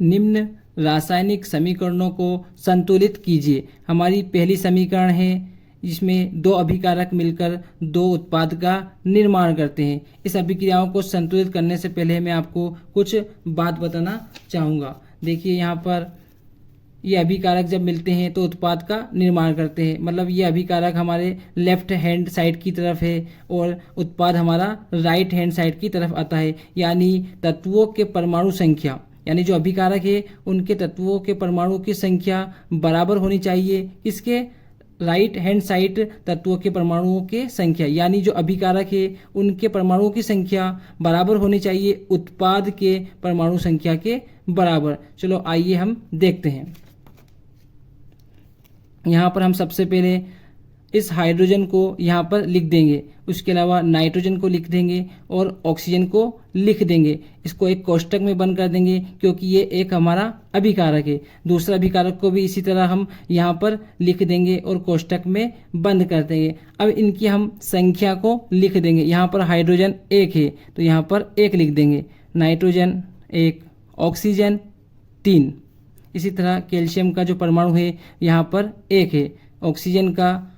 निम्न रासायनिक समीकरणों को संतुलित कीजिए। हमारी पहली समीकरण है जिसमें दो अभिकारक मिलकर दो उत्पाद का निर्माण करते हैं। इस अभिक्रियाओं को संतुलित करने से पहले मैं आपको कुछ बात बताना चाहूँगा। देखिए यहाँ पर ये अभिकारक जब मिलते हैं तो उत्पाद का निर्माण करते हैं, मतलब ये अभिकारक हमारे लेफ्ट हैंड साइड की तरफ है और उत्पाद हमारा राइट हैंड साइड की तरफ आता है। यानी तत्वों के परमाणु संख्या, यानी जो अभिकारक है उनके तत्वों के परमाणु की संख्या बराबर होनी चाहिए इसके राइट हैंड साइड तत्वों के परमाणुओं की संख्या, यानी जो अभिकारक है उनके परमाणुओं की संख्या बराबर होनी चाहिए उत्पाद के परमाणु संख्या के बराबर। चलो आइए हम देखते हैं। यहाँ पर हम सबसे पहले इस हाइड्रोजन को यहाँ पर लिख देंगे, उसके अलावा नाइट्रोजन को लिख देंगे और ऑक्सीजन को लिख देंगे। इसको एक कोष्टक में बंद कर देंगे क्योंकि ये एक हमारा अभिकारक है। दूसरा अभिकारक को भी इसी तरह हम यहाँ पर लिख देंगे और कोष्टक में बंद कर देंगे। अब इनकी हम संख्या को लिख देंगे। यहाँ पर हाइड्रोजन 1 है तो यहाँ पर 1 लिख देंगे, नाइट्रोजन 1, ऑक्सीजन 3। इसी तरह कैल्शियम का जो परमाणु है यहाँ पर 1 है, ऑक्सीजन का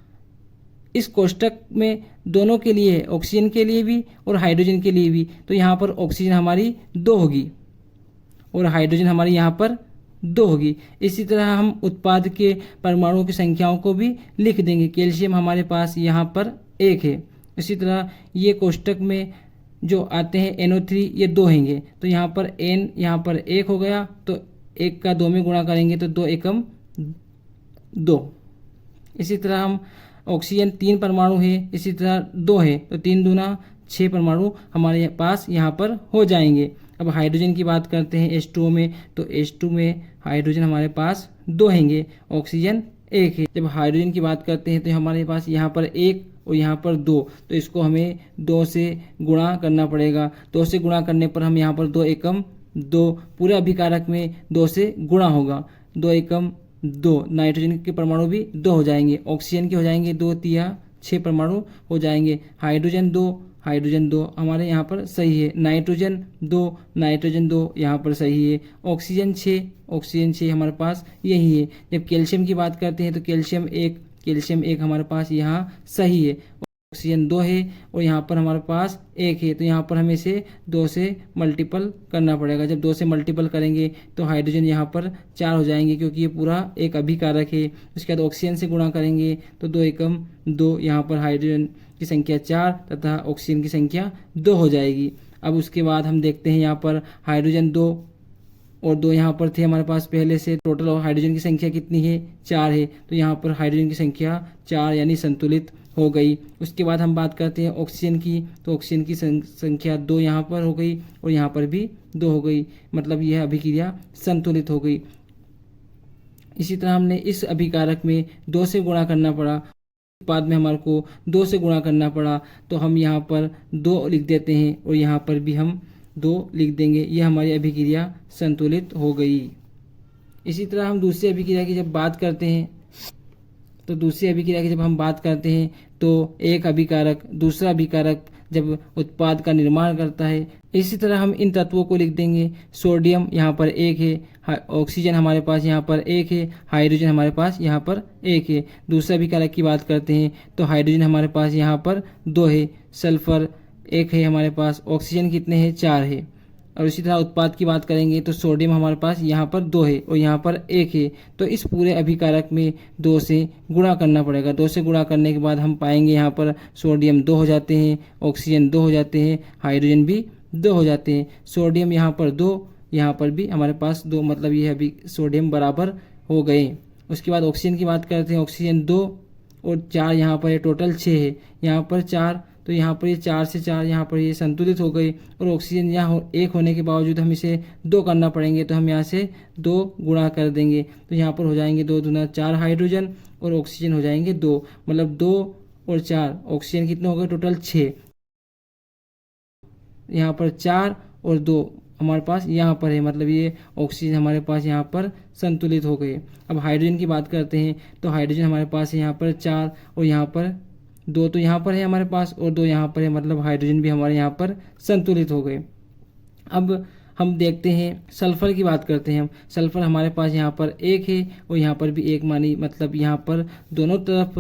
इस कोष्टक में दोनों के लिए है, ऑक्सीजन के लिए भी और हाइड्रोजन के लिए भी। तो यहाँ पर ऑक्सीजन हमारी 2 होगी और हाइड्रोजन हमारी यहाँ पर 2 होगी। इसी तरह हम उत्पाद के परमाणुओं की संख्याओं को भी लिख देंगे। कैल्शियम हमारे पास यहाँ पर 1 है। इसी तरह ये कोष्टक में जो आते हैं NO3 ये 2 होंगे तो यहाँ पर N यहाँ पर 1 हो गया, तो 1 का 2 में गुणा करेंगे तो 2 एकम 2। इसी तरह हम ऑक्सीजन 3 परमाणु है, इसी तरह 2 है तो 3 दूना 6 परमाणु हमारे पास यहाँ पर हो जाएंगे। अब हाइड्रोजन की बात करते हैं H2O में, तो H2 में हाइड्रोजन हमारे पास 2 होंगे, ऑक्सीजन 1 है। जब हाइड्रोजन की बात करते हैं तो हमारे पास यहाँ पर 1 और यहाँ पर 2, तो इसको हमें 2 से गुणा करना पड़ेगा। 2 से गुणा करने पर हम यहाँ पर 2 एकम 2, पूरे अभिकारक में 2 से गुणा होगा, 2 एकम 2। नाइट्रोजन के परमाणु भी 2 हो जाएंगे, ऑक्सीजन के हो जाएंगे 2 तिया 6 परमाणु हो जाएंगे। हाइड्रोजन 2 हमारे यहाँ पर सही है, नाइट्रोजन 2 यहाँ पर सही है, ऑक्सीजन 6 हमारे पास यही है। जब कैल्शियम की बात करते हैं तो कैल्शियम 1 हमारे पास यहाँ सही है, ऑक्सीजन 2 है और यहाँ पर हमारे पास 1 है, तो यहाँ पर हमें इसे 2 से मल्टीपल करना पड़ेगा। जब 2 से मल्टीपल करेंगे तो हाइड्रोजन यहाँ पर 4 हो जाएंगे क्योंकि ये पूरा एक अभिकारक है। उसके बाद ऑक्सीजन से गुणा करेंगे तो 2 एकम 2, यहाँ पर हाइड्रोजन की संख्या 4 तथा ऑक्सीजन की संख्या 2 हो जाएगी। अब उसके बाद हम देखते हैं यहाँ पर हाइड्रोजन 2 और 2 यहाँ पर थे हमारे पास पहले से। टोटल हाइड्रोजन की संख्या कितनी है? 4 है, तो यहाँ पर हाइड्रोजन की संख्या 4 यानी संतुलित हो गई। उसके बाद हम बात करते हैं ऑक्सीजन की, तो ऑक्सीजन की संख्या 2 यहाँ पर हो गई और यहाँ पर भी 2 हो गई, मतलब यह अभिक्रिया संतुलित हो गई। इसी तरह हमने इस अभिकारक में 2 से गुणा करना पड़ा, उत्पाद में हमारे को 2 से गुणा करना पड़ा, तो हम यहाँ पर 2 लिख देते हैं और यहाँ पर भी हम 2 लिख देंगे। यह हमारी अभिक्रिया संतुलित हो गई। इसी तरह हम दूसरी अभिक्रिया की जब बात करते हैं तो एक अभिकारक दूसरा अभिकारक जब उत्पाद का निर्माण करता है, इसी तरह हम इन तत्वों को लिख देंगे। सोडियम यहाँ पर 1 है, ऑक्सीजन हमारे पास यहाँ पर 1 है, हाइड्रोजन हमारे पास यहाँ पर 1 है। दूसरा अभिकारक की बात करते हैं तो हाइड्रोजन हमारे पास यहाँ पर 2 है, सल्फर 1 है हमारे पास, ऑक्सीजन कितने हैं? 4 है। और इसी तरह उत्पाद की बात करेंगे तो सोडियम हमारे पास यहाँ पर 2 है और यहाँ पर 1 है, तो इस पूरे अभिकारक में 2 से गुणा करना पड़ेगा। 2 से गुणा करने के बाद हम पाएंगे यहाँ पर सोडियम 2 हो जाते हैं, ऑक्सीजन 2 हो जाते हैं, हाइड्रोजन भी 2 हो जाते हैं। सोडियम यहाँ पर 2, यहाँ पर भी हमारे पास 2, मतलब ये अभी सोडियम बराबर हो गए। उसके बाद ऑक्सीजन की बात करते हैं, ऑक्सीजन 2 और 4 यहाँ पर टोटल 6 है, यहाँ पर 4, तो यहाँ पर ये 4 से 4 यहाँ पर ये संतुलित हो गई। और ऑक्सीजन यहाँ 1 होने के बावजूद हम इसे 2 करना पड़ेंगे, तो हम यहाँ से 2 गुणा कर देंगे, तो यहाँ पर हो जाएंगे 2 दूना 4 हाइड्रोजन और ऑक्सीजन हो जाएंगे 2, मतलब 2 और 4 ऑक्सीजन कितने हो गए? टोटल 6। यहाँ पर 4 और 2 हमारे पास यहाँ पर है, मतलब ये ऑक्सीजन हमारे पास यहाँ पर संतुलित हो गए। अब हाइड्रोजन की बात करते हैं तो हाइड्रोजन हमारे पास है यहाँ पर 4 और यहाँ पर 2, तो यहाँ पर है हमारे पास और 2 यहाँ पर है, मतलब हाइड्रोजन भी हमारे यहाँ पर संतुलित हो गए। अब हम देखते हैं सल्फर की बात करते हैं। हम सल्फर हमारे पास यहाँ पर 1 है और यहाँ पर भी 1 मानी, मतलब यहाँ पर दोनों तरफ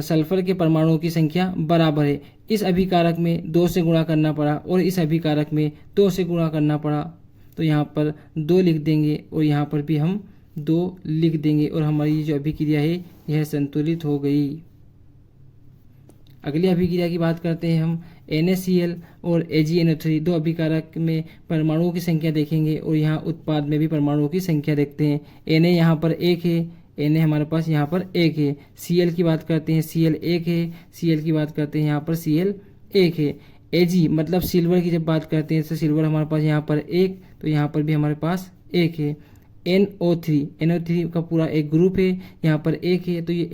सल्फर के परमाणुओं की संख्या बराबर है। इस अभिकारक में 2 से गुणा करना पड़ा और इस अभिकारक में 2 से गुणा करना पड़ा, तो यहाँ पर 2 लिख देंगे और यहाँ पर भी हम 2 लिख देंगे और हमारी जो अभिक्रिया है यह संतुलित हो गई। अगली अभिक्रिया की बात करते हैं हम। NaCl और AgNO3 दो अभिकारक में परमाणुओं की संख्या देखेंगे और यहाँ उत्पाद में भी परमाणुओं की संख्या देखते हैं। Na यहाँ पर 1 है, Na हमारे पास यहाँ पर 1 है। Cl की बात करते हैं, Cl 1 है। Cl की बात करते हैं, यहाँ पर Cl 1 है। Ag मतलब सिल्वर की जब बात करते हैं तो सिल्वर हमारे पास यहाँ पर 1, तो यहाँ पर भी हमारे पास 1 है। NO3 का पूरा एक ग्रुप है, यहाँ पर 1 है, तो ये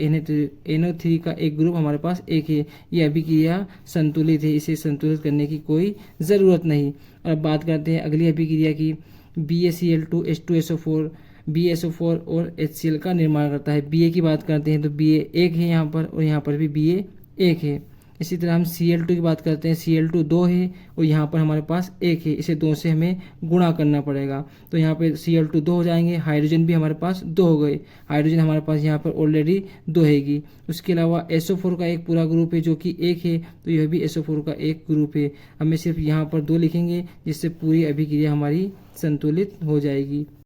NO3 का एक ग्रुप हमारे पास 1 है। ये अभिक्रिया संतुलित है, इसे संतुलित करने की कोई ज़रूरत नहीं। और अब बात करते हैं अगली अभिक्रिया की। BaCl2 H2SO4 BaSO4 और HCl का निर्माण करता है। Ba की बात करते हैं तो Ba 1 है यहाँ पर और यहाँ पर भी Ba 1 है। इसी तरह हम Cl2 की बात करते हैं, Cl2 2 है और यहाँ पर हमारे पास 1 है। इसे 2 से हमें गुणा करना पड़ेगा, तो यहाँ पे Cl2 2 हो जाएंगे। हाइड्रोजन भी हमारे पास 2 हो गए, हाइड्रोजन हमारे पास यहाँ पर ऑलरेडी 2 हैगी। उसके अलावा SO4 का एक पूरा ग्रुप है जो कि 1 है, तो यह भी SO4 का एक ग्रुप है। हमें सिर्फ यहाँ पर 2 लिखेंगे जिससे पूरी अभिक्रिया हमारी संतुलित हो जाएगी।